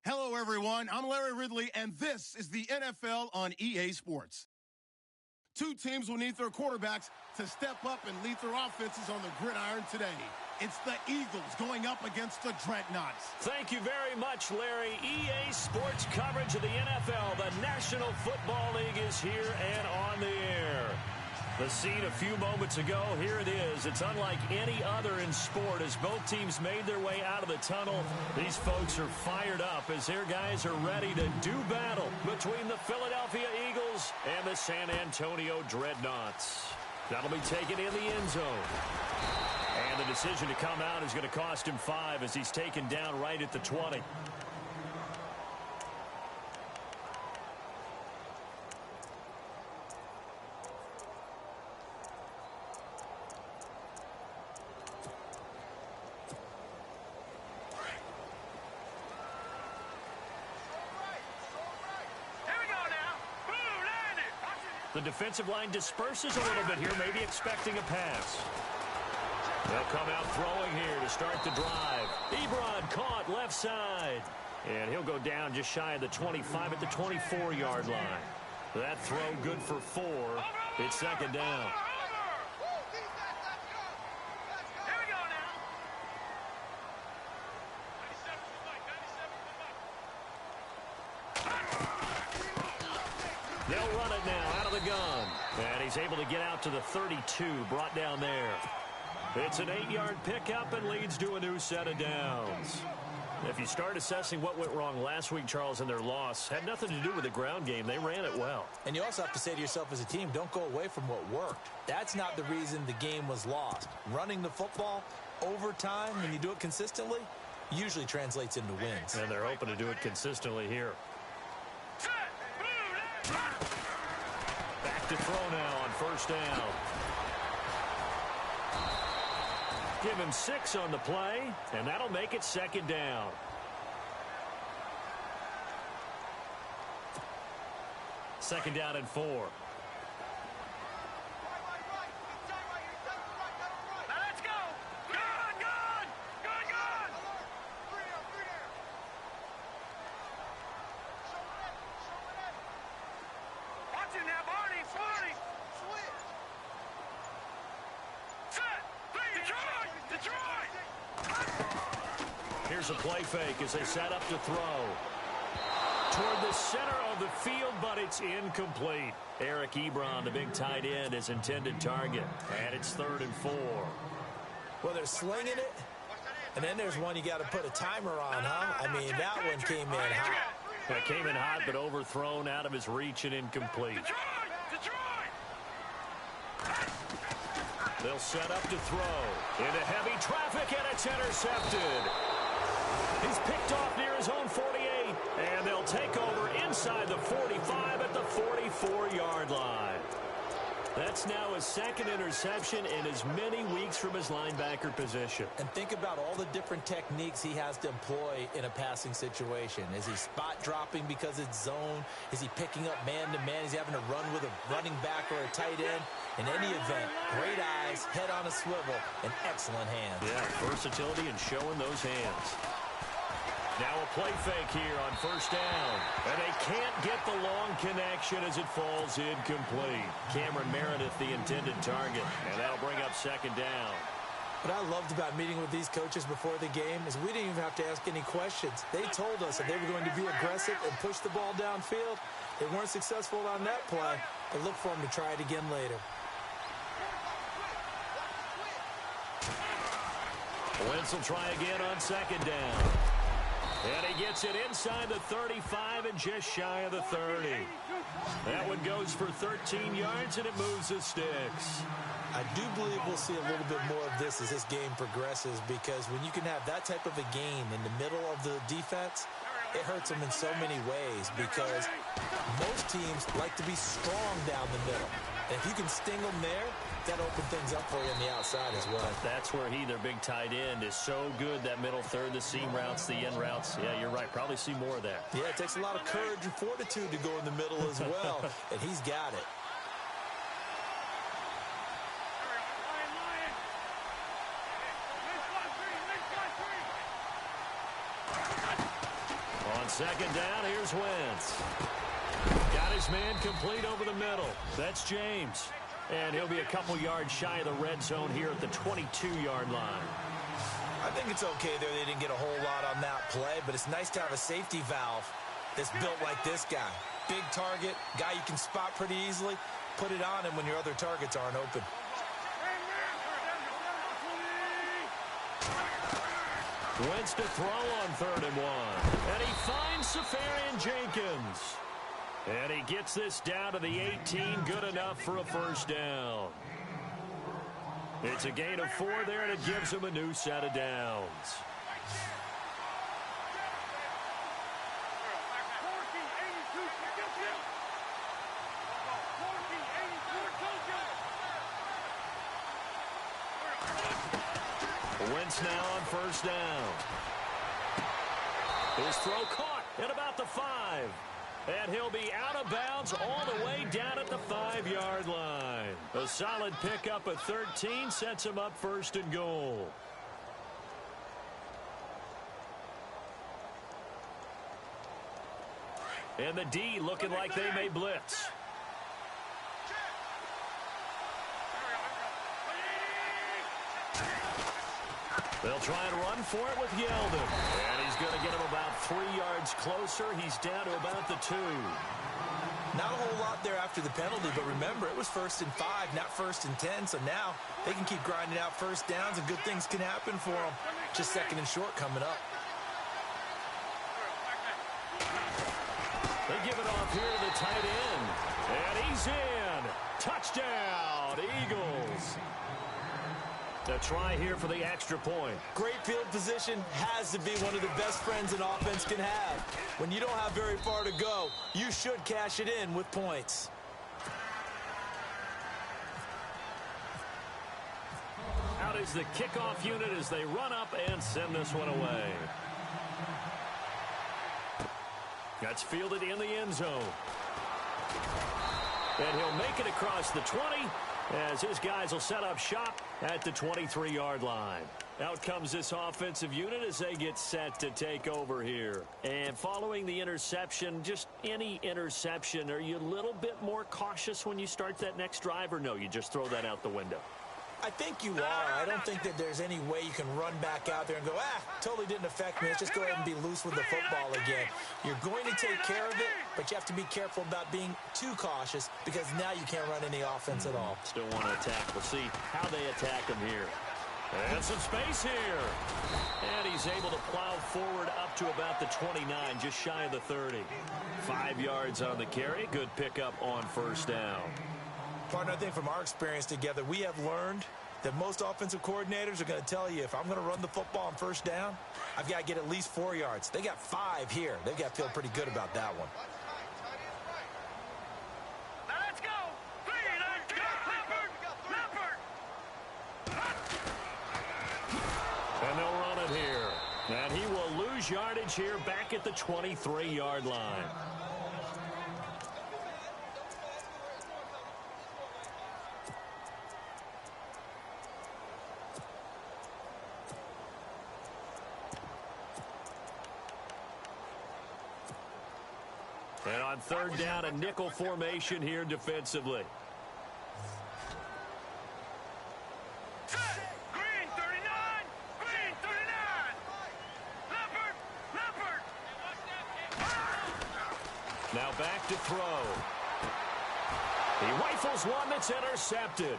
Hello, everyone. I'm Larry Ridley, and this is the NFL on EA Sports. Two teams will need their quarterbacks to step up and lead their offenses on the gridiron today. It's the Eagles going up against the Dreadnoughts. Thank you very much, Larry. EA Sports coverage of the NFL. The National Football League is here and on the air. The scene a few moments ago, here it is. It's unlike any other in sport as both teams made their way out of the tunnel. These folks are fired up as their guys are ready to do battle between the Philadelphia Eagles and the San Antonio Dreadnoughts. That'll be taken in the end zone. And the decision to come out is going to cost him 5 as he's taken down right at the 20. The defensive line disperses a little bit here, maybe expecting a pass. They'll come out throwing here to start the drive. Ebron caught left side. And he'll go down just shy of the 25 at the 24-yard line. That throw good for 4. It's second down. They'll run it now out of the gun. And he's able to get out to the 32, brought down there. It's an 8-yard pickup and leads to a new set of downs. If you start assessing what went wrong last week, Charles, in their loss, had nothing to do with the ground game. They ran it well. And you also have to say to yourself as a team, don't go away from what worked. That's not the reason the game was lost. Running the football over time, when you do it consistently, usually translates into wins. And they're hoping to do it consistently here. Back to throw now on first down. Give him 6 on the play, and that'll make it second down. Second down and 4. Let's go! Good! Watch it now, Barney! Here's a play fake as they set up to throw. Toward the center of the field, but it's incomplete. Eric Ebron, the big tight end, is intended target. And it's 3rd and 4. Well, they're slinging it, and then there's one you got to put a timer on, huh? I mean, that one came in hot. It came in hot, but overthrown out of his reach and incomplete. They'll set up to throw. Into heavy traffic, and it's intercepted. He's picked off near his own 48, and they'll take over inside the 45 at the 44-yard line. That's now his second interception in as many weeks from his linebacker position. And think about all the different techniques he has to employ in a passing situation. Is he spot dropping because it's zone? Is he picking up man-to-man? Is he having to run with a running back or a tight end? In any event, great eyes, head on a swivel, and excellent hands. Yeah, versatility and showing those hands. Now a play fake here on first down. And they can't get the long connection as it falls incomplete. Cameron Meredith, the intended target. And that'll bring up second down. What I loved about meeting with these coaches before the game is we didn't even have to ask any questions. They told us that they were going to be aggressive and push the ball downfield. They weren't successful on that play, but look for them to try it again later. Wentz will try again on second down. And he gets it inside the 35 and just shy of the 30. That one goes for 13 yards, and it moves the sticks. I do believe we'll see a little bit more of this as this game progresses, because when you can have that type of a gain in the middle of the defense, it hurts them in so many ways, because most teams like to be strong down the middle. And if you can sting them there, that opens things up for you on the outside as well. That's where their big tight end, is so good, that middle third, the seam routes, the end routes. Yeah, you're right. Probably see more of that. Yeah, it takes a lot of courage and fortitude to go in the middle as well, and he's got it. second down, here's Wentz. Got his man complete over the middle. That's James. And he'll be a couple yards shy of the red zone here at the 22-yard line. I think it's okay there. They didn't get a whole lot on that play, but it's nice to have a safety valve that's built like this guy. Big target, guy you can spot pretty easily. Put it on him when your other targets aren't open. Wentz to throw on 3rd and 1. And he finds Safarian Jenkins. And he gets this down to the 18, good enough for a first down. It's a gain of 4 there, and it gives him a new set of downs. Wentz now on first down. His throw caught at about the 5. And he'll be out of bounds all the way down at the 5-yard line. A solid pickup at 13 sets him up 1st and goal. And the D looking like they may blitz. They'll try and run for it with Yeldon. And he's going to get him about 3 yards closer. He's down to about the 2. Not a whole lot there after the penalty, but remember, it was 1st and 5, not 1st and 10. So now they can keep grinding out first downs, and good things can happen for them. Just 2nd and short coming up. They give it off here to the tight end. And he's in. Touchdown, Eagles. A try here for the extra point. Great field position has to be one of the best friends an offense can have. When you don't have very far to go, you should cash it in with points. Out is the kickoff unit as they run up and send this one away. That's fielded in the end zone. And he'll make it across the 20 as his guys will set up shop at the 23-yard line. Out comes this offensive unit as they get set to take over here. And following the interception, just any interception, are you a little bit more cautious when you start that next drive, or no, you just throw that out the window? I think you are. I don't think that there's any way you can run back out there and go, totally didn't affect me. Let's just go ahead and be loose with the football again. You're going to take care of it, but you have to be careful about being too cautious because now you can't run any offense at all. Still want to attack. We'll see how they attack him here. And some space here. And he's able to plow forward up to about the 29, just shy of the 30. 5 yards on the carry. Good pickup on first down. Partner, I think from our experience together, we have learned that most offensive coordinators are going to tell you, if I'm going to run the football on first down, I've got to get at least 4 yards. They got 5 here. They've got to feel pretty good about that one. Now let's go. Let's go. Leopard. And they'll run it here. And he will lose yardage here back at the 23-yard line. And on third down, a nickel formation here defensively. Green 39. Green 39. Leopard. Now back to throw. He rifles one that's intercepted.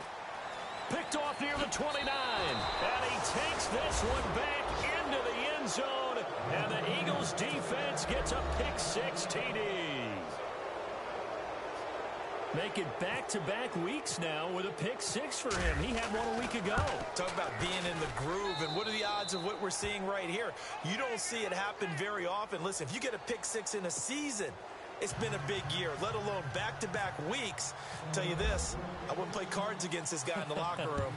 Picked off near the 29. And he takes this one back into the end zone. And the Eagles defense gets a pick-6 TD. Make it back-to-back weeks now with a pick-6 for him. He had one a week ago. Talk about being in the groove, and what are the odds of what we're seeing right here? You don't see it happen very often. Listen, if you get a pick-6 in a season, it's been a big year, let alone back-to-back weeks. I'll tell you this, I wouldn't play cards against this guy in the locker room.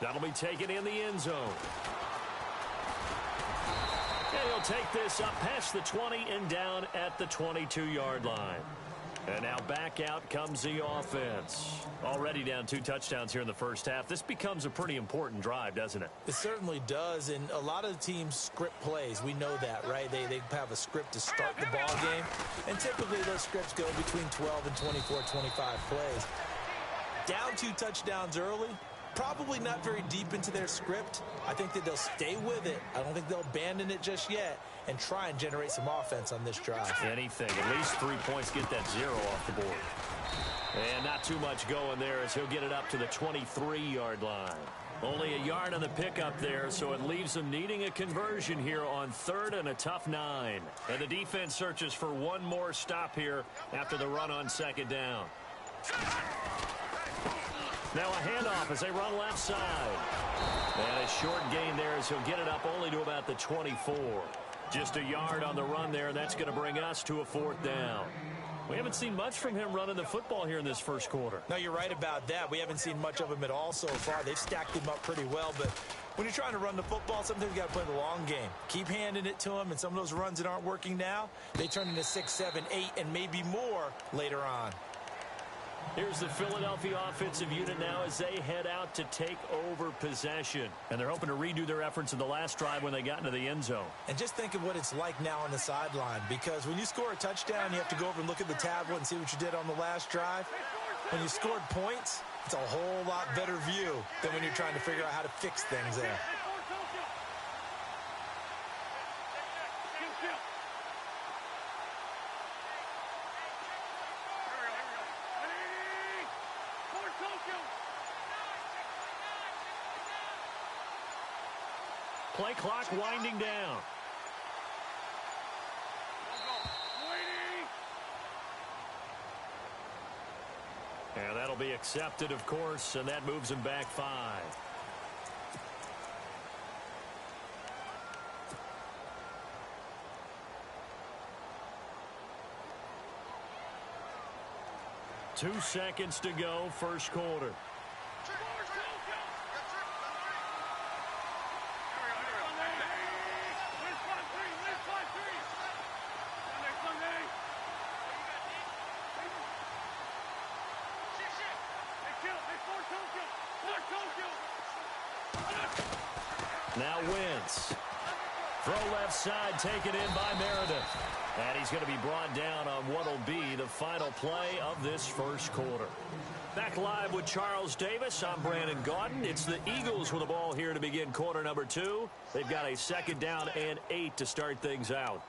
That'll be taken in the end zone. And he'll take this up past the 20 and down at the 22-yard line. And now back out comes the offense. Already down 2 touchdowns here in the first half. This becomes a pretty important drive, doesn't it? It certainly does, and a lot of the teams script plays. We know that, right? They have a script to start the ball game, and typically those scripts go between 12 and 24, 25 plays. Down 2 touchdowns early, probably not very deep into their script. I think that they'll stay with it. I don't think they'll abandon it just yet and try and generate some offense on this drive. Anything. At least 3 points, get that 0 off the board. And not too much going there as he'll get it up to the 23-yard line. Only a yard on the pickup there, so it leaves them needing a conversion here on 3rd and a tough 9. And the defense searches for one more stop here after the run on 2nd down. Now a handoff as they run left side. And a short gain there as he'll get it up only to about the 24. Just a yard on the run there, and that's going to bring us to a 4th down. We haven't seen much from him running the football here in this first quarter. No, you're right about that. We haven't seen much of him at all so far. They've stacked him up pretty well, but when you're trying to run the football, sometimes you got to play the long game. Keep handing it to him, and some of those runs that aren't working now, they turn into 6, 7, 8, and maybe more later on. Here's the Philadelphia offensive unit now as they head out to take over possession. And they're hoping to redo their efforts in the last drive when they got into the end zone. And just think of what it's like now on the sideline, because when you score a touchdown, you have to go over and look at the tablet and see what you did on the last drive. When you scored points, it's a whole lot better view than when you're trying to figure out how to fix things there. Play clock winding down. And that'll be accepted, of course, and that moves him back 5. Two seconds to go, first quarter. Now Wentz. Throw left side, taken in by Meredith. And he's going to be brought down on what will be the final play of this first quarter. Back live with Charles Davis. I'm Brandon Gaudin. It's the Eagles with the ball here to begin quarter number 2. They've got a 2nd down and 8 to start things out.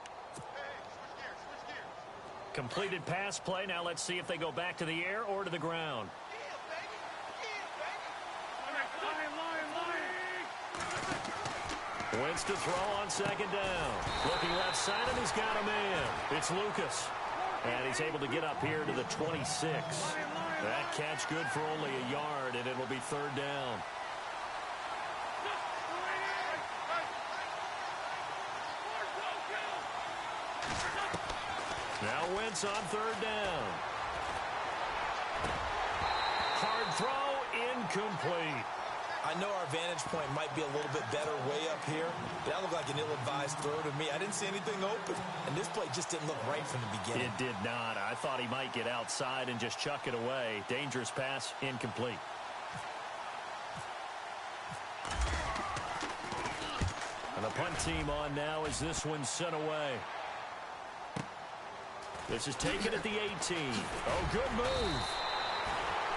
Completed pass play. Now let's see if they go back to the air or to the ground. Wentz to throw on 2nd down. Looking left side, and he's got a man. It's Lucas. And he's able to get up here to the 26. That catch good for only a yard, and it'll be 3rd down. Now Wentz on 3rd down. Hard throw, incomplete. I know our vantage point might be a little bit better way up here, but that looked like an ill-advised throw to me. I didn't see anything open, and this play just didn't look right from the beginning. It did not. I thought he might get outside and just chuck it away. Dangerous pass, incomplete. And the punt team on now as this one's sent away. This is taken at the 18. Oh, good move.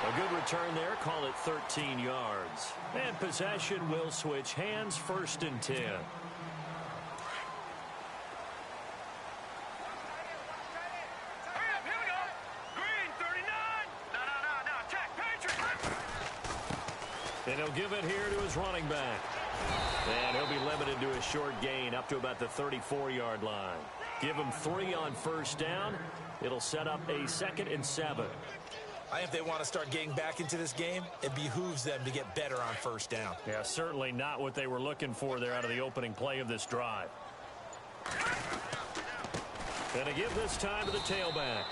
A good return there. Call it 13 yards. And possession will switch hands, 1st and 10. Hurry up, here we go. Green, 39. No. Attack, Patriot. And he'll give it here to his running back. And he'll be limited to a short gain up to about the 34-yard line. Give him 3 on 1st down. It'll set up a 2nd and 7. I think if they want to start getting back into this game, it behooves them to get better on 1st down. Yeah, certainly not what they were looking for there out of the opening play of this drive. And to give this time to the tailback.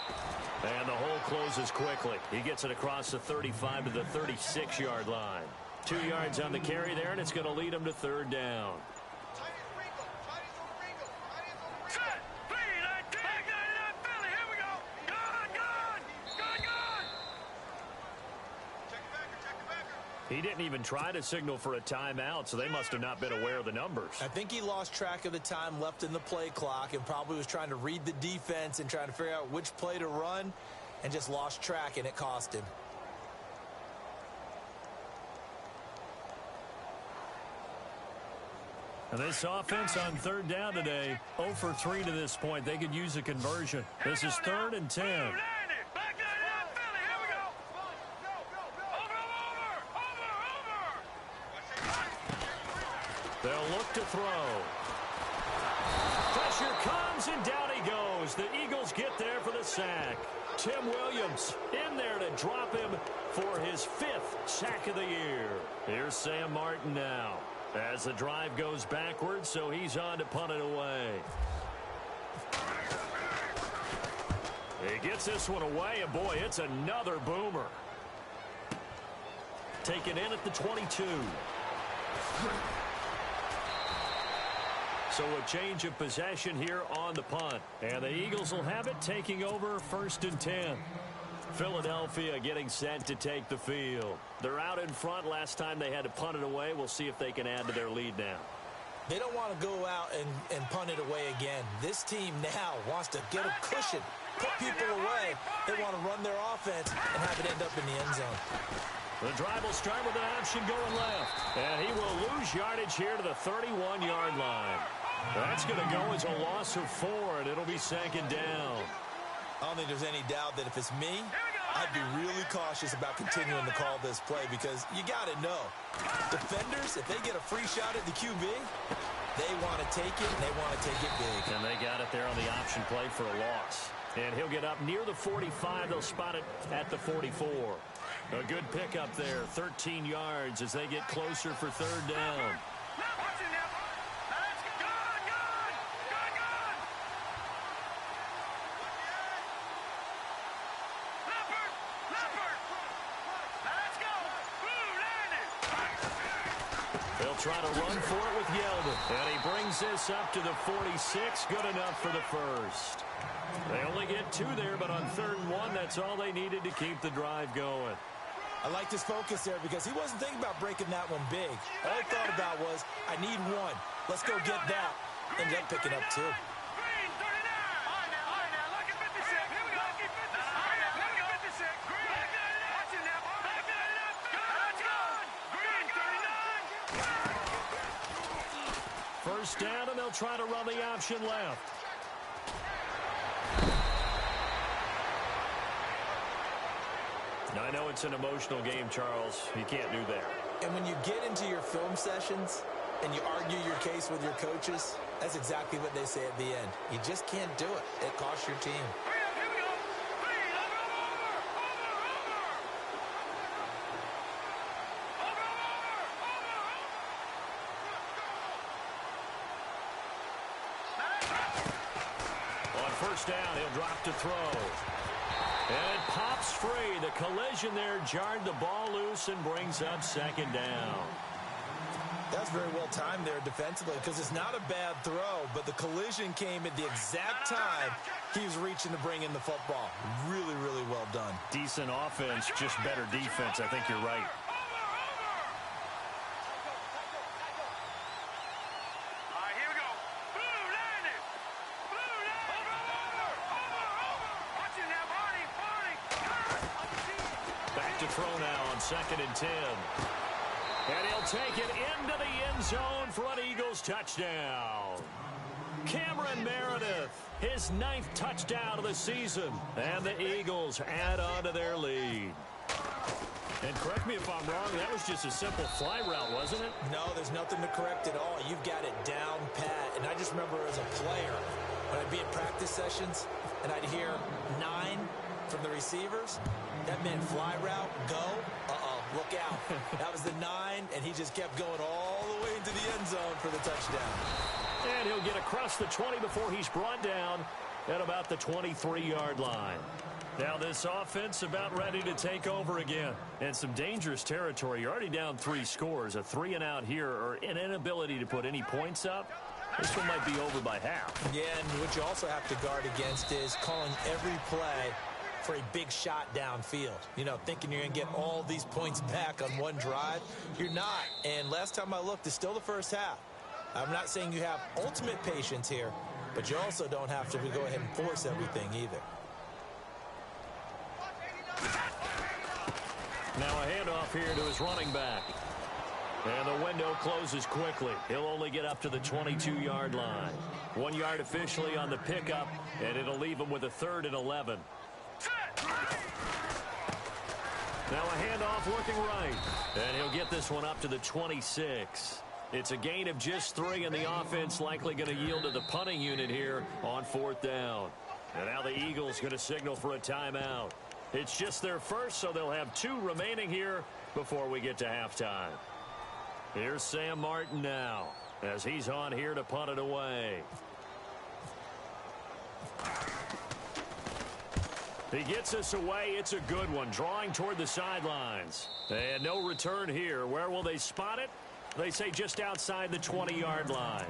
And the hole closes quickly. He gets it across the 35 to the 36-yard line. 2 yards on the carry there, and it's going to lead him to 3rd down. Set. Bleed. Attack. 99 Philly. Here we go. Gone. He didn't even try to signal for a timeout, so they must have not been aware of the numbers. I think he lost track of the time left in the play clock and probably was trying to read the defense and trying to figure out which play to run and just lost track, and it cost him. And this offense on third down today, 0 for 3 to this point. They could use a conversion. This is 3rd and 10. They'll look to throw. Pressure comes, and down he goes. The Eagles get there for the sack. Tim Williams in there to drop him for his 5th sack of the year. Here's Sam Martin now as the drive goes backwards, so he's on to punt it away. He gets this one away, and boy, it's another boomer. Taken in at the 22. So a change of possession here on the punt. And the Eagles will have it, taking over 1st and 10. Philadelphia getting set to take the field. They're out in front. Last time they had to punt it away. We'll see if they can add to their lead now. They don't want to go out and punt it away again. This team now wants to get a cushion, put people away. They want to run their offense and have it end up in the end zone. The drive will start with an option going left. And he will lose yardage here to the 31-yard line. That's going to go as a loss of 4, and it'll be 2nd down. I don't think there's any doubt that if it's me, I'd be really cautious about continuing to call this play because you got to know, defenders, if they get a free shot at the QB, they want to take it, and they want to take it big. And they got it there on the option play for a loss. And he'll get up near the 45. They'll spot it at the 44. A good pickup there, 13 yards as they get closer for 3rd down. They'll try to run for it with Yeldon. And he brings this up to the 46. Good enough for the first. They only get 2 there, but on 3rd and 1, that's all they needed to keep the drive going. I like his focus there because he wasn't thinking about breaking that one big. All he thought about was, I need 1. Let's go get that. Ended up picking up 2. First down, and they'll try to run the option left. I know it's an emotional game, Charles. You can't do that. And when you get into your film sessions and you argue your case with your coaches, that's exactly what they say at the end. You just can't do it. It costs your team. On first down, he'll drop to throw. And it pops free. The collision there jarred the ball loose and brings up 2nd down. That's very well timed there defensively because it's not a bad throw, but the collision came at the exact time he was reaching to bring in the football. Really, really well done. Decent offense, just better defense. I think you're right. Throw now on 2nd and 10. And he'll take it into the end zone for an Eagles touchdown. Cameron Meredith, his 9th touchdown of the season. And the Eagles add on to their lead. And correct me if I'm wrong, that was just a simple fly route, wasn't it? No, there's nothing to correct at all. You've got it down pat. And I just remember as a player, when I'd be at practice sessions, and I'd hear 9 from the receivers, that meant fly route, go, look out. That was the 9, and he just kept going all the way into the end zone for the touchdown. And he'll get across the 20 before he's brought down at about the 23-yard line. Now this offense about ready to take over again. And some dangerous territory. You're already down 3 scores. A 3-and-out here, or an inability to put any points up. This one might be over by half. Yeah, and what you also have to guard against is calling every play for a big shot downfield. You know, thinking you're going to get all these points back on one drive. You're not. And last time I looked, it's still the first half. I'm not saying you have ultimate patience here, but you also don't have to go ahead and force everything either. Now a handoff here to his running back. And the window closes quickly. He'll only get up to the 22-yard line. 1 yard officially on the pickup, and it'll leave him with a 3rd and 11. Now a handoff working right. And he'll get this one up to the 26. It's a gain of just 3, and the offense likely going to yield to the punting unit here on 4th down. And now the Eagles going to signal for a timeout. It's just their first, so they'll have 2 remaining here before we get to halftime. Here's Sam Martin now as he's on here to punt it away. He gets us away. It's a good one, drawing toward the sidelines. And no return here. Where will they spot it? They say just outside the 20-yard line.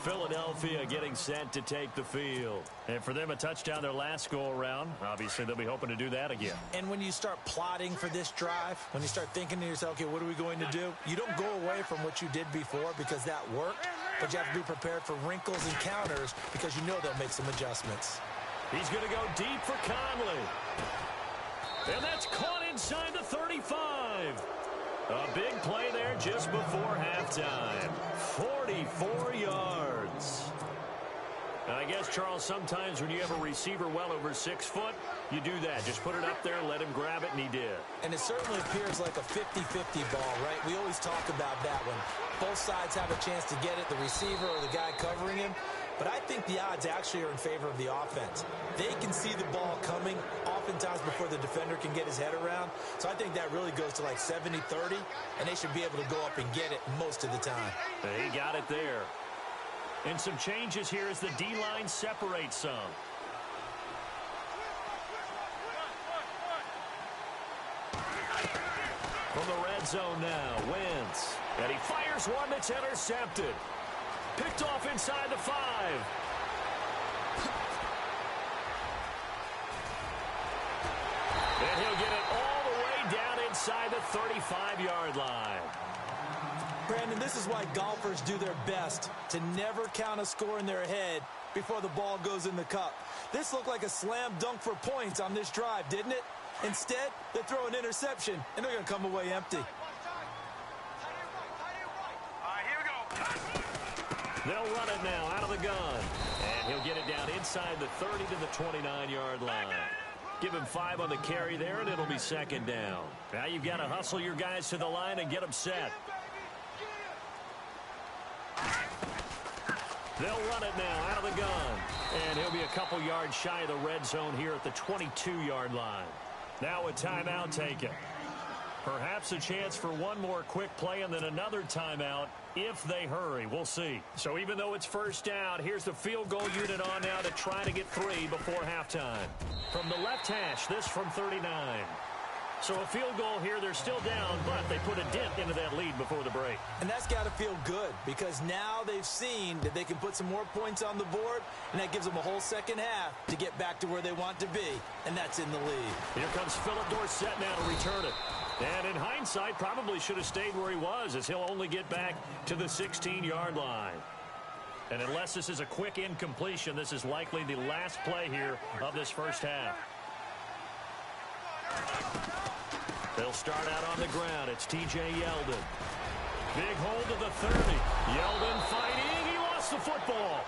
Philadelphia getting set to take the field. And for them, a touchdown their last go-around. Obviously, they'll be hoping to do that again. And when you start plotting for this drive, when you start thinking to yourself, okay, what are we going to do? You don't go away from what you did before because that worked, but you have to be prepared for wrinkles and counters because you know they'll make some adjustments. He's going to go deep for Conley. And that's caught inside the 35. A big play there just before halftime. 44 yards. Now, I guess, Charles, sometimes when you have a receiver well over 6 foot, you do that. Just put it up there, let him grab it, and he did. And it certainly appears like a 50-50 ball, right? We always talk about that when both sides have a chance to get it, the receiver or the guy covering him. But I think the odds actually are in favor of the offense. They can see the ball coming oftentimes before the defender can get his head around. So I think that really goes to like 70-30, and they should be able to go up and get it most of the time. He got it there. And some changes here as the D-line separates some. From the red zone now, Wentz. And he fires one that's intercepted. Picked off inside the 5. And he'll get it all the way down inside the 35-yard line. Brandon, this is why golfers do their best to never count a score in their head before the ball goes in the cup. This looked like a slam dunk for points on this drive, didn't it? Instead, they throw an interception, and they're going to come away empty. They'll run it now out of the gun. And he'll get it down inside the 30 to the 29-yard line. Give him 5 on the carry there, and it'll be 2nd down. Now you've got to hustle your guys to the line and get them set. They'll run it now out of the gun. And he'll be a couple yards shy of the red zone here at the 22-yard line. Now a timeout taken. Perhaps a chance for one more quick play and then another timeout if they hurry. We'll see. So even though it's 1st down, here's the field goal unit on now to try to get 3 before halftime. From the left hash, this from 39. So a field goal here, they're still down, but they put a dent into that lead before the break. And that's got to feel good because now they've seen that they can put some more points on the board, and that gives them a whole 2nd half to get back to where they want to be, and that's in the lead. Here comes Philip Dorsett now to return it. And in hindsight, probably should have stayed where he was as he'll only get back to the 16-yard line. And unless this is a quick incompletion, this is likely the last play here of this 1st half. They'll start out on the ground. It's T.J. Yeldon. Big hold to the 30. Yeldon fighting. He lost the football.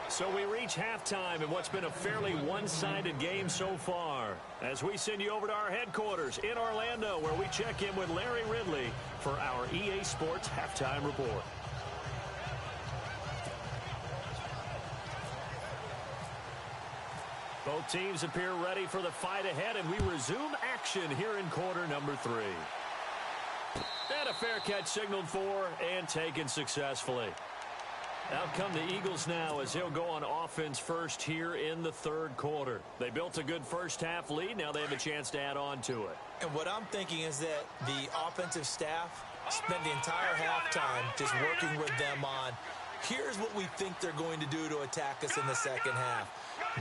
So we reach halftime in what's been a fairly one-sided game so far. As we send you over to our headquarters in Orlando, where we check in with Larry Ridley for our EA Sports Halftime Report. Both teams appear ready for the fight ahead, and we resume action here in quarter number 3. And a fair catch signaled for and taken successfully. Out come the Eagles now as he'll go on offense first here in the 3rd quarter. They built a good 1st half lead. Now they have a chance to add on to it. And what I'm thinking is that the offensive staff spent the entire halftime just working with them on Here's what we think they're going to do to attack us in the second half.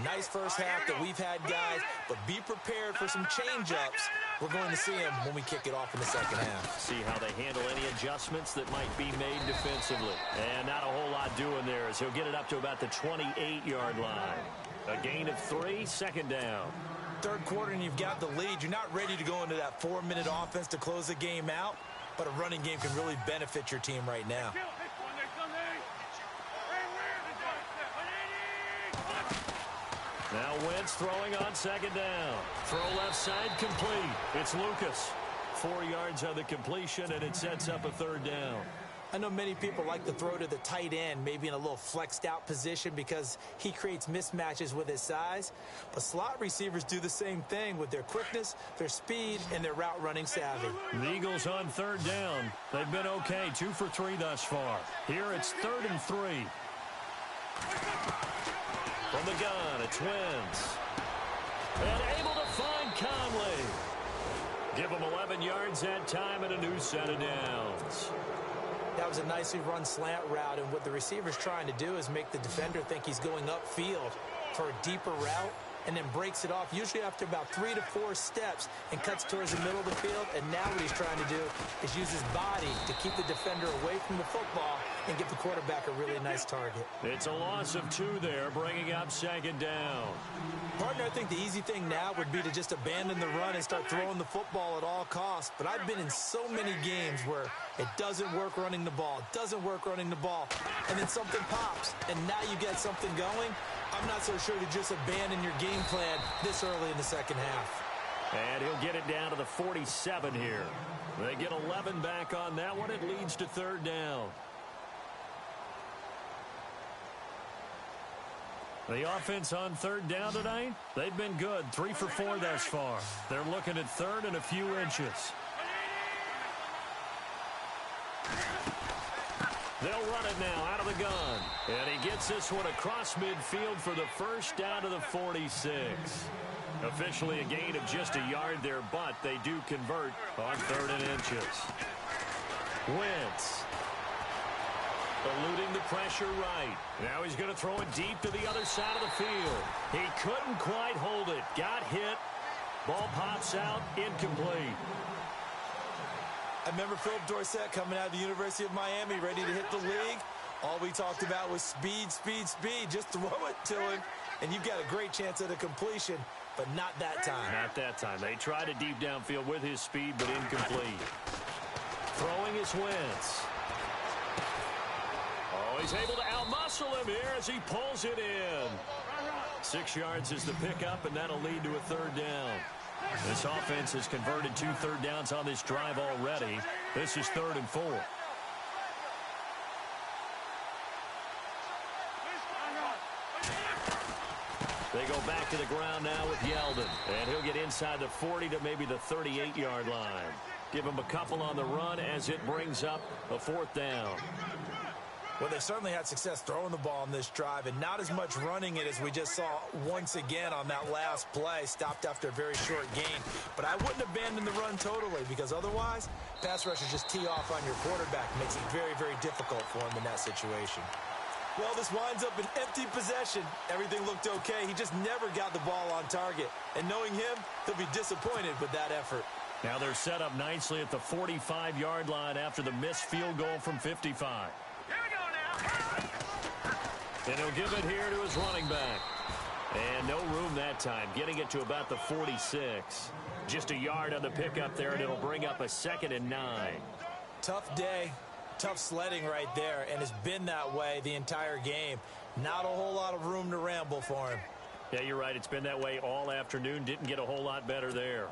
Nice first half that we've had, guys, but be prepared for some change-ups. We're going to see them when we kick it off in the second half. See how they handle any adjustments that might be made defensively. And not a whole lot doing there as he'll get it up to about the 28-yard line. A gain of 3, second down. Third quarter and you've got the lead. You're not ready to go into that 4-minute offense to close the game out, but a running game can really benefit your team right now. Now Wentz throwing on second down. Throw left side complete. It's Lucas. 4 yards on the completion, and it sets up a third down. I know many people like to throw to the tight end, maybe in a little flexed out position because he creates mismatches with his size. But slot receivers do the same thing with their quickness, their speed, and their route running savvy. The Eagles on third down. They've been okay, 2 for 3 thus far. Here it's 3rd and 3. From the gun, it's Wentz. And able to find Conley. Give him 11 yards that time and a new set of downs. That was a nicely run slant route, and what the receiver's trying to do is make the defender think he's going upfield for a deeper route, and then breaks it off, usually after about 3 to 4 steps, and cuts towards the middle of the field. And now what he's trying to do is use his body to keep the defender away from the football and give the quarterback a really nice target. It's a loss of 2 there, bringing up second down. Partner, I think the easy thing now would be to just abandon the run and start throwing the football at all costs. But I've been in so many games where it doesn't work running the ball, and then something pops, and now you get something going. I'm not so sure to just abandon your game plan this early in the second half. And he'll get it down to the 47 here. They get 11 back on that one. It leads to third down. The offense on third down tonight, they've been good. 3 for 4 thus far. They're looking at third and a few inches. They'll run it now out of the gun. And he gets this one across midfield for the first down to the 46. Officially a gain of just a yard there, but they do convert on 3rd and inches. Wentz. Eluding the pressure right. Now he's going to throw it deep to the other side of the field. He couldn't quite hold it. Got hit. Ball pops out. Incomplete. I remember Philip Dorsett coming out of the University of Miami ready to hit the league. All we talked about was speed, speed, speed. Just throw it to him, and you've got a great chance at a completion, but not that time. Not that time. They tried it deep downfield with his speed, but incomplete. Throwing is Wentz. Oh, he's able to outmuscle him here as he pulls it in. 6 yards is the pickup, and that'll lead to a third down. This offense has converted 2 third downs on this drive already. This is 3rd and 4. They go back to the ground now with Yeldon. And he'll get inside the 40 to maybe the 38-yard line. Give him a couple on the run as it brings up a 4th down. Well, they certainly had success throwing the ball on this drive, and not as much running it as we just saw once again on that last play. Stopped after a very short gain. But I wouldn't abandon the run totally, because otherwise, pass rushers just tee off on your quarterback. Makes it very, very difficult for him in that situation. Well, this winds up an empty possession. Everything looked okay. He just never got the ball on target. And knowing him, he'll be disappointed with that effort. Now they're set up nicely at the 45-yard line after the missed field goal from 55. And he'll give it here to his running back. And no room that time, getting it to about the 46. Just a yard on the pickup there, and it'll bring up a 2nd and 9. Tough day, tough sledding right there, and it's been that way the entire game. Not a whole lot of room to ramble for him. Yeah, you're right. It's been that way all afternoon. Didn't get a whole lot better there.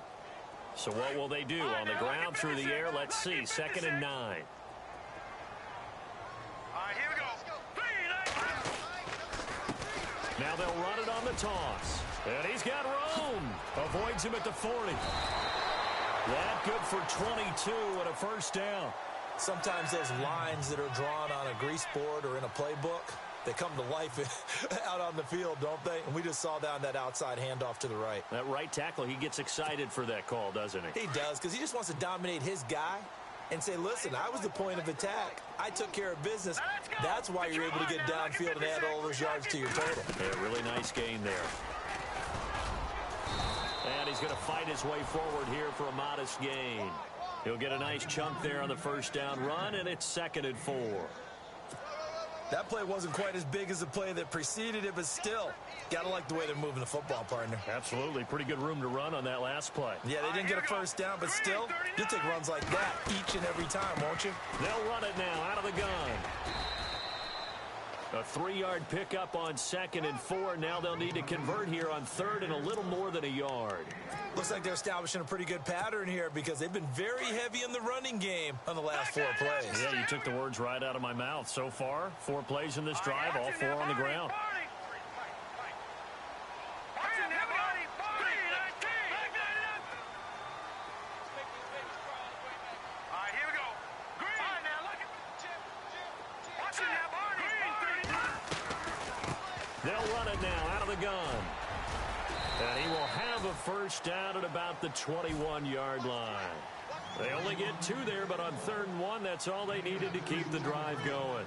So what will they do? On the ground, through the air, let's see. 2nd and 9. Now they'll run it on the toss. And he's got room. Avoids him at the 40. That good for 22 and a first down. Sometimes those lines that are drawn on a grease board or in a playbook, they come to life out on the field, don't they? And we just saw down that outside handoff to the right. That right tackle, he gets excited for that call, doesn't he? He does, because he just wants to dominate his guy. and say, listen, I was the point of attack. I took care of business. That's why you're able to get downfield and add all those yards to your total. Yeah, really nice gain there. And he's going to fight his way forward here for a modest gain. He'll get a nice chunk there on the first down run, and it's 2nd and 4. That play wasn't quite as big as the play that preceded it, but still, got to like the way they're moving the football, partner. Absolutely. Pretty good room to run on that last play. Yeah, they didn't get a first down, but still, you'll take runs like that each and every time, won't you? They'll run it now out of the gun. A 3-yard pickup on 2nd and 4. Now they'll need to convert here on 3rd and a little more than a yard. Looks like they're establishing a pretty good pattern here because they've been very heavy in the running game on the last 4 plays. Yeah, you took the words right out of my mouth. So far, 4 plays in this drive, all 4 on the ground. They'll run it now out of the gun. And he will have a first down at about the 21-yard line. They only get 2 there, but on 3rd and 1, that's all they needed to keep the drive going.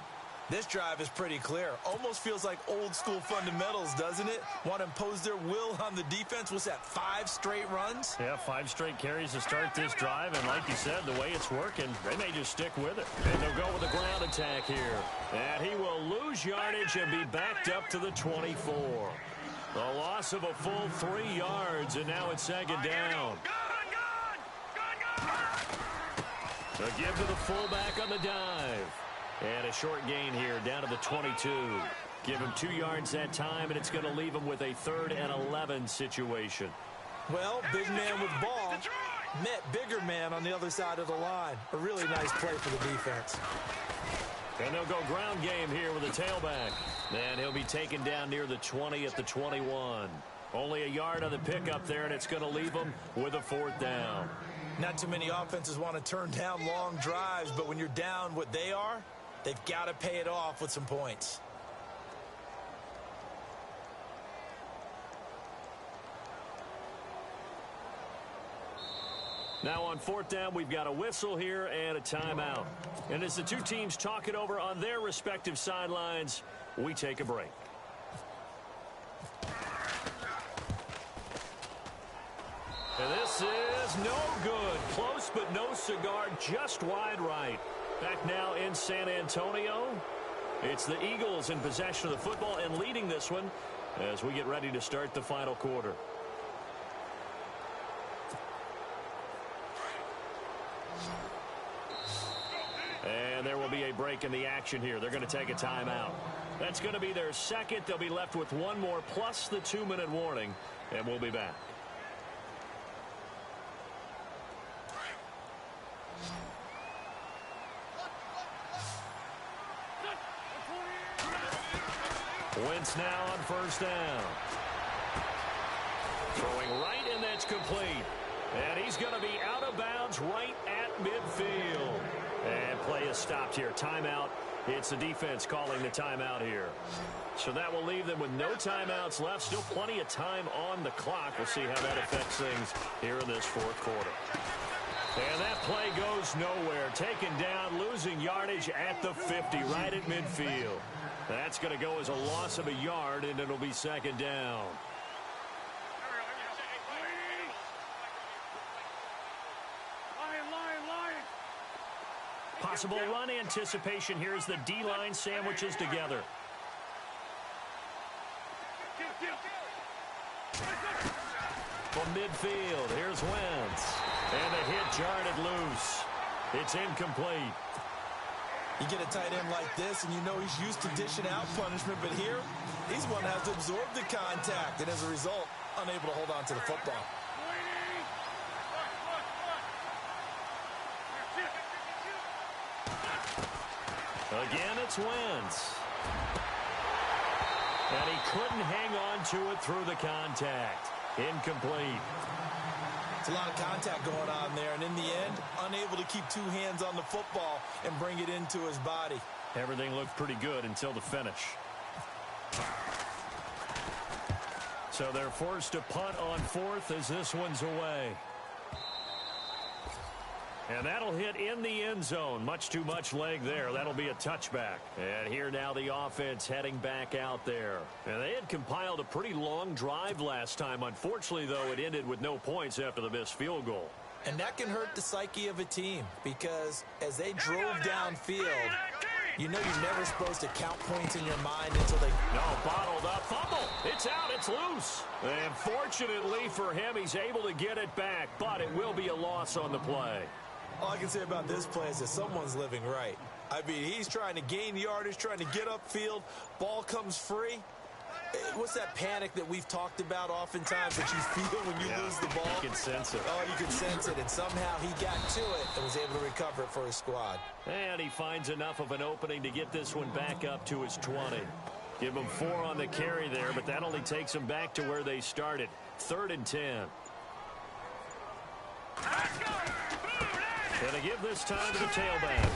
This drive is pretty clear. Almost feels like old school fundamentals, doesn't it? Want to impose their will on the defense. What's that, 5 straight runs? Yeah, 5 straight carries to start this drive. And like you said, the way it's working, they may just stick with it. And they'll go with a ground attack here. And he will lose yardage and be backed up to the 24. A loss of a full 3 yards, and now it's 2nd down. A give to the fullback on the dive. And a short gain here down to the 22. Give him 2 yards that time, and it's going to leave him with a 3rd and 11 situation. Well, big man with ball met bigger man on the other side of the line. A really nice play for the defense. And they'll go ground game here with a tailback. And he'll be taken down near the 20 at the 21. Only a yard on the pickup there, and it's going to leave them with a 4th down. Not too many offenses want to turn down long drives, but when you're down what they are, they've got to pay it off with some points. Now on 4th down, we've got a whistle here and a timeout. And as the 2 teams talk it over on their respective sidelines, we take a break. And this is no good. Close but no cigar, just wide right. Back now in San Antonio. It's the Eagles in possession of the football and leading this one as we get ready to start the final quarter. And there will be a break in the action here. They're going to take a timeout. That's going to be their 2nd. They'll be left with 1 more plus the 2-minute warning, and we'll be back. Wentz now on 1st down. Throwing right, and that's complete. And he's going to be out of bounds right at midfield. And play is stopped here. Timeout. It's the defense calling the timeout here. So that will leave them with no timeouts left. Still plenty of time on the clock. We'll see how that affects things here in this 4th quarter. And that play goes nowhere. Taken down, losing yardage at the 50, right at midfield. That's going to go as a loss of a yard, and it'll be 2nd down. Possible run anticipation here as the D-line sandwiches together. From midfield, here's Wentz. And the hit jarred it loose. It's incomplete. You get a tight end like this, and you know he's used to dishing out punishment, but here, he's one that has to absorb the contact, and as a result, unable to hold on to the football. Again, it's Wentz. And he couldn't hang on to it through the contact. Incomplete. It's a lot of contact going on there, and in the end, unable to keep 2 hands on the football and bring it into his body. Everything looked pretty good until the finish. So they're forced to punt on 4th as this one's away. And that'll hit in the end zone. Much too much leg there. That'll be a touchback. And here now the offense heading back out there. And they had compiled a pretty long drive last time. Unfortunately, though, it ended with no points after the missed field goal. And that can hurt the psyche of a team because as they drove downfield, you know you're never supposed to count points in your mind until they... No, bottled up. Fumble. It's out. It's loose. And fortunately for him, he's able to get it back, but it will be a loss on the play. All I can say about this play is that someone's living right. I mean, he's trying to gain yardage, trying to get upfield. Ball comes free. What's that panic that we've talked about oftentimes that you feel when you lose the ball? You can sense it. Oh, you can sense it, and somehow he got to it and was able to recover it for his squad. And he finds enough of an opening to get this one back up to his 20. Give him 4 on the carry there, but that only takes them back to where they started. 3rd and 10. Gonna give this time to the tailback.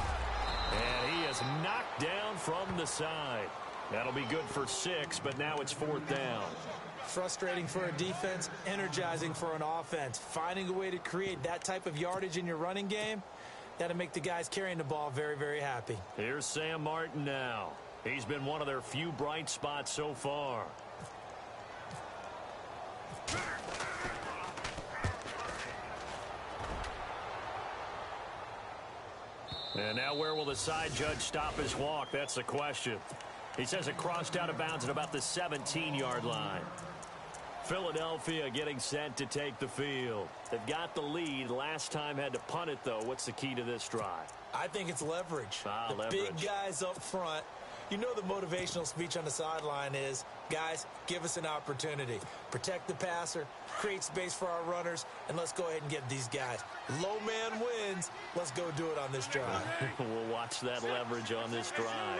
And he is knocked down from the side. That'll be good for 6, but now it's 4th down. Frustrating for a defense, energizing for an offense. Finding a way to create that type of yardage in your running game, that'll make the guys carrying the ball very, very happy. Here's Sam Martin now. He's been one of their few bright spots so far. And now where will the side judge stop his walk? That's the question. He says it crossed out of bounds at about the 17-yard line. Philadelphia getting set to take the field. They've got the lead. Last time had to punt it, though. What's the key to this drive? I think it's leverage. The leverage. Big guys up front. You know the motivational speech on the sideline is, guys, give us an opportunity. Protect the passer, create space for our runners, and let's go ahead and get these guys. Low man wins. Let's go do it on this drive. We'll watch that leverage on this drive.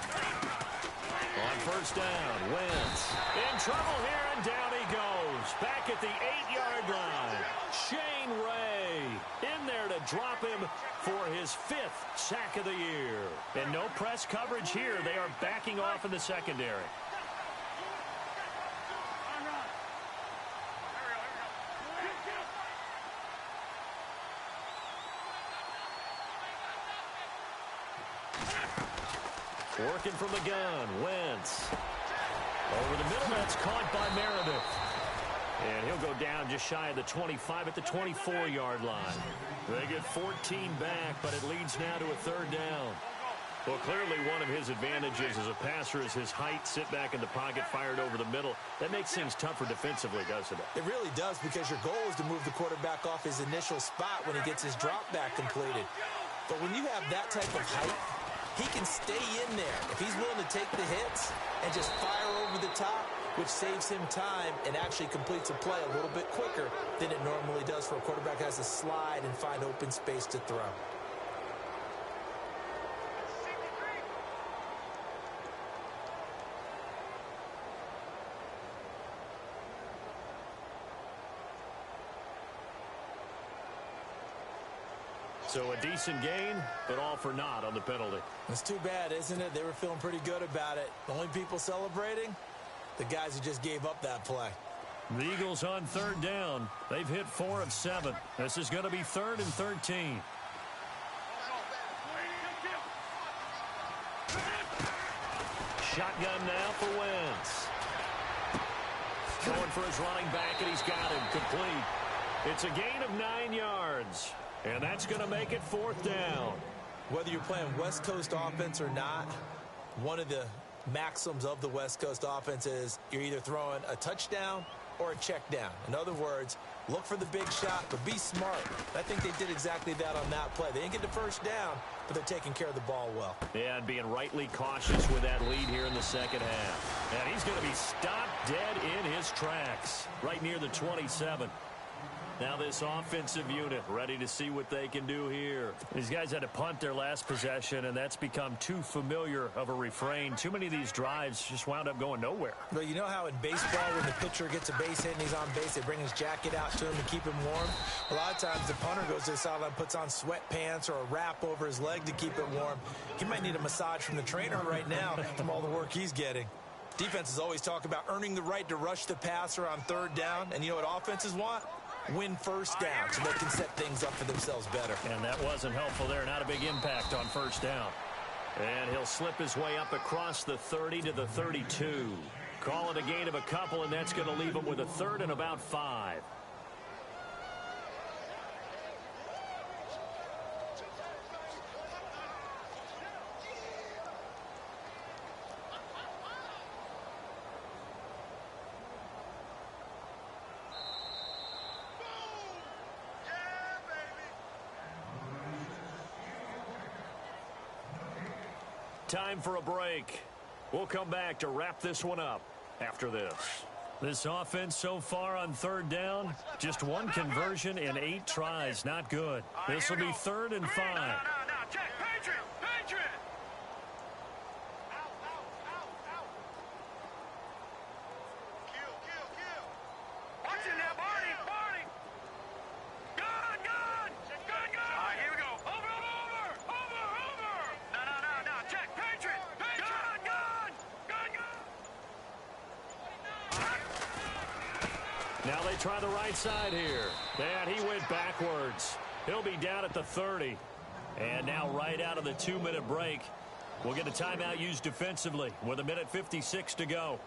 On 1st down, Wentz in trouble here, and down he goes. Back at the 8-yard line. Shane Ray in there to drop him for his 5th sack of the year. And no press coverage here. They are backing off in the secondary. Working from the gun, Wentz. Over the middle, that's caught by Meredith. And he'll go down just shy of the 25 at the 24-yard line. They get 14 back, but it leads now to a 3rd down. Well, clearly one of his advantages as a passer is his height, sit back in the pocket, fired over the middle. That makes things tougher defensively, doesn't it? It really does, because your goal is to move the quarterback off his initial spot when he gets his drop back completed. But when you have that type of height, he can stay in there if he's willing to take the hits and just fire over the top, which saves him time and actually completes a play a little bit quicker than it normally does for a quarterback who has to slide and find open space to throw. So a decent gain, but all for naught on the penalty. It's too bad, isn't it? They were feeling pretty good about it. The only people celebrating, the guys who just gave up that play. The Eagles on 3rd down. They've hit 4 of 7. This is going to be 3rd and 13. Shotgun now for Wentz. Going for his running back, and he's got him complete. It's a gain of 9 yards. And that's going to make it 4th down. Whether you're playing West Coast offense or not, one of the maxims of the West Coast offense is you're either throwing a touchdown or a check down. In other words, look for the big shot, but be smart. I think they did exactly that on that play. They didn't get the 1st down, but they're taking care of the ball well. Yeah, and being rightly cautious with that lead here in the 2nd half. And he's going to be stopped dead in his tracks, right near the 27. Now this offensive unit ready to see what they can do here. These guys had to punt their last possession, and that's become too familiar of a refrain. Too many of these drives just wound up going nowhere. But you know how in baseball when the pitcher gets a base hit and he's on base, they bring his jacket out to him to keep him warm? A lot of times the punter goes to the sideline, puts on sweatpants or a wrap over his leg to keep it warm. He might need a massage from the trainer right now from all the work he's getting. Defenses always talk about earning the right to rush the passer on 3rd down, and you know what offenses want? win first down so they can set things up for themselves better. And that wasn't helpful there. Not a big impact on first down. And he'll slip his way up across the 30 to the 32. Call it a gain of a couple, and that's going to leave him with a third and about 5. Time for a break. We'll come back to wrap this one up after this. This offense so far on third down, just one conversion in 8 tries. Not good. This will be 3rd and 5. No, check. Patriot. Kill. Watch it now, Barney. Gun. All right, here we go. Over. No. Check. Patriot. Gun. Now they try the right side here. And he went backwards. He'll be down at the 30. And now right out of the 2-minute break, we'll get a timeout used defensively with 1:56 to go.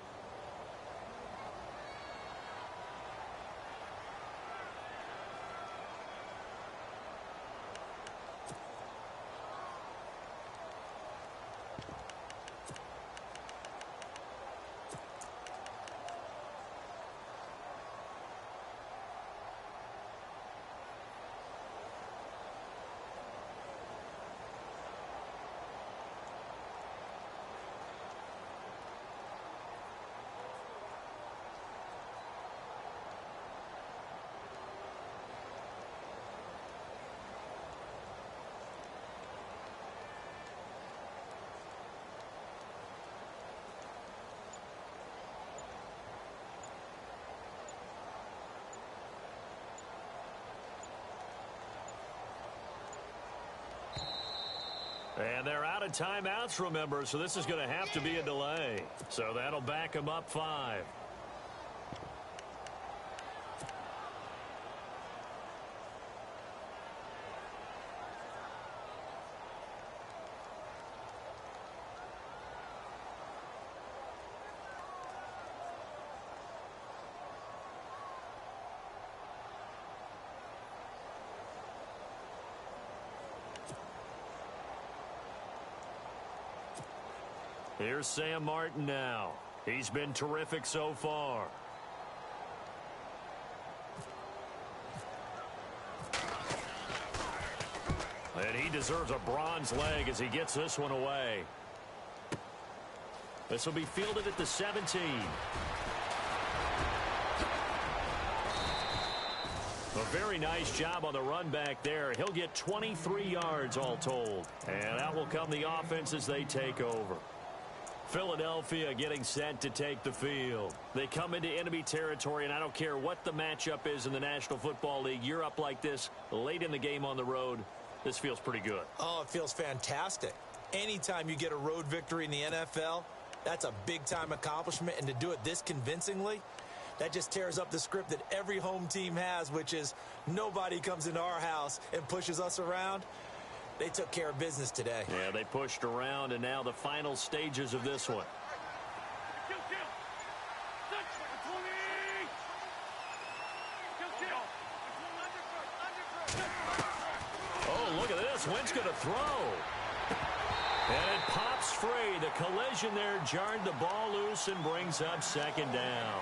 And they're out of timeouts, remember, so this is going to have to be a delay. So that'll back them up 5. Here's Sam Martin now. He's been terrific so far. And he deserves a bronze leg as he gets this one away. This will be fielded at the 17. A very nice job on the run back there. He'll get 23 yards all told. And out will come the offense as they take over. Philadelphia getting set to take the field. They come into enemy territory, and I don't care what the matchup is in the National Football League. You're up like this late in the game on the road. This feels pretty good. Oh, it feels fantastic. Anytime you get a road victory in the NFL, that's a big-time accomplishment, and to do it this convincingly, that just tears up the script that every home team has, which is nobody comes into our house and pushes us around. They took care of business today. Yeah, they pushed around, and now the final stages of this one. Oh, look at this. Wentz going to throw. And it pops free. The collision there jarred the ball loose and brings up 2nd down.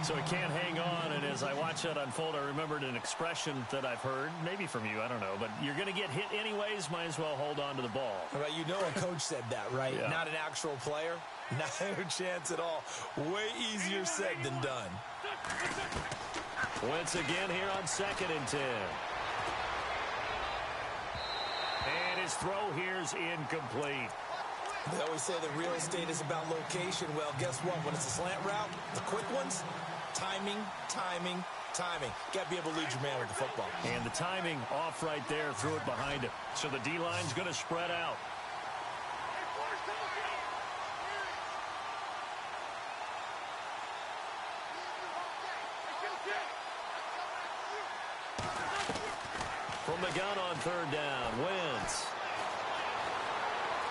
So he can't hang on, and as I watch that unfold, I remembered an expression that I've heard, maybe from you, I don't know, but you're going to get hit anyways, might as well hold on to the ball. Right, you know a coach said that, right? Yeah. Not an actual player. Not a chance at all. Way easier said than done. Once again here on 2nd and 10. And his throw here's incomplete. They always say that real estate is about location. Well, guess what? When it's a slant route, the quick ones, timing. Got to be able to lead your man with the football. And the timing off right there, threw it behind him. So the D-line's going to spread out. from the gun on third down. Wentz.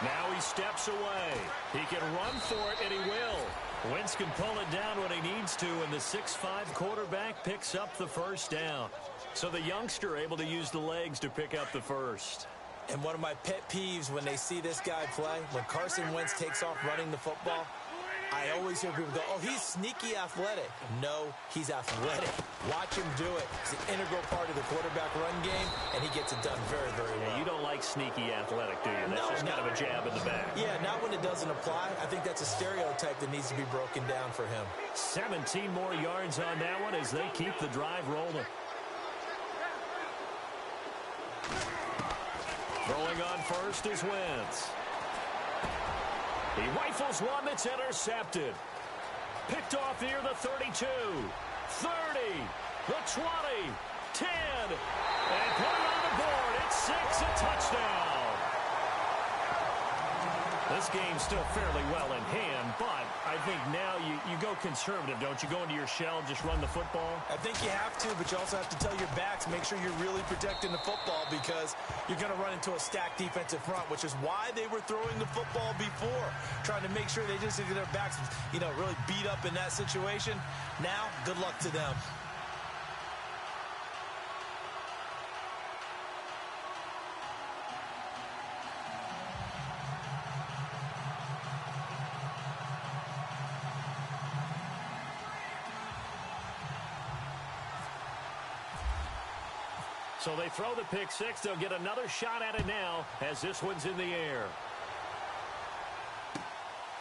Now he steps away. He can run for it, and he will. Wentz can pull it down when he needs to, and the 6'5" quarterback picks up the first down. So the youngster able to use the legs to pick up the first. And one of my pet peeves when they see this guy play, when Carson Wentz takes off running the football, I always hear people go, oh, he's sneaky athletic. No, he's athletic. Watch him do it. It's an integral part of the quarterback run game, and he gets it done very, very well. You don't like sneaky athletic, do you? That's just kind of a jab in the back. Yeah, not when it doesn't apply. I think that's a stereotype that needs to be broken down for him. 17 more yards on that one as they keep the drive rolling. Throwing on first is Wentz. He rifles one that's intercepted. Picked off near the 32, 30, the 20, 10, and put it on the board. It's 6, a touchdown. This game's still fairly well in hand, but I think now you go conservative, don't you? Go into your shell, just run the football? I think you have to, but you also have to tell your backs, make sure you're really protecting the football because you're going to run into a stacked defensive front, which is why they were throwing the football before, trying to make sure they just get their backs, really beat up in that situation. Now, good luck to them. So they throw the pick six. They'll get another shot at it now as this one's in the air.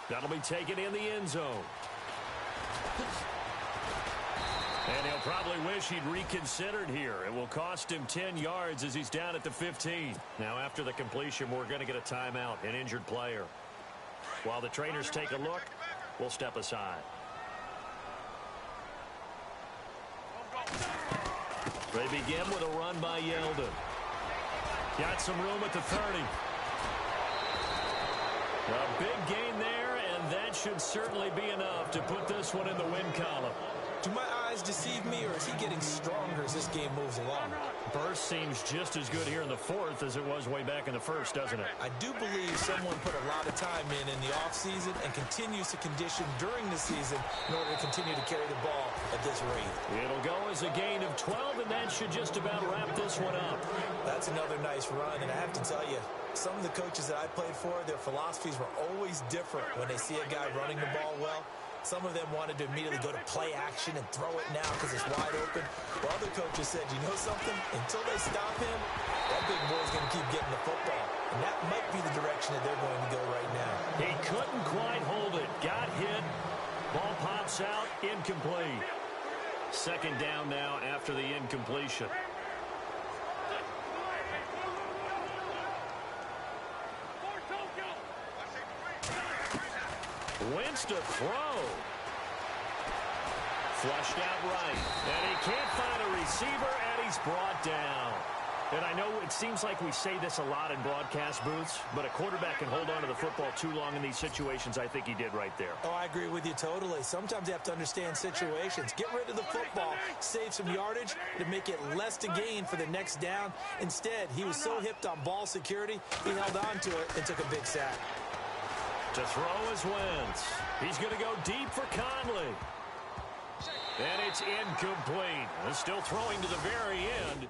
That'll be taken in the end zone. And he'll probably wish he'd reconsidered here. It will cost him 10 yards as he's down at the 15. Now after the completion, we're going to get a timeout, an injured player. While the trainers take a look, we'll step aside. They begin with a run by Yeldon. Got some room at the 30. A big gain there, and that should certainly be enough to put this one in the win column. Do my eyes deceive me, or is he getting stronger as this game moves along? Burst seems just as good here in the fourth as it was way back in the first, doesn't it? I do believe someone put a lot of time in the offseason and continues to condition during the season in order to continue to carry the ball at this rate. It'll go as a gain of 12, and that should just about wrap this one up. That's another nice run, and I have to tell you, some of the coaches that I played for, their philosophies were always different when they see a guy running the ball well. Some of them wanted to immediately go to play action and throw it now because it's wide open. While other coaches said, you know something? Until they stop him, that big boy's going to keep getting the football. And that might be the direction that they're going to go right now. He couldn't quite hold it. Got hit. Ball pops out. Incomplete. Second down now after the incompletion. Wentz to throw. Flushed out right. And he can't find a receiver, and he's brought down. And I know it seems like we say this a lot in broadcast booths, but a quarterback can hold on to the football too long in these situations. I think he did right there. Oh, I agree with you totally. Sometimes you have to understand situations. Get rid of the football, save some yardage to make it less to gain for the next down. Instead, he was so hipped on ball security, he held on to it and took a big sack. To throw is Wentz. He's going to go deep for Conley. And it's incomplete. Still throwing to the very end.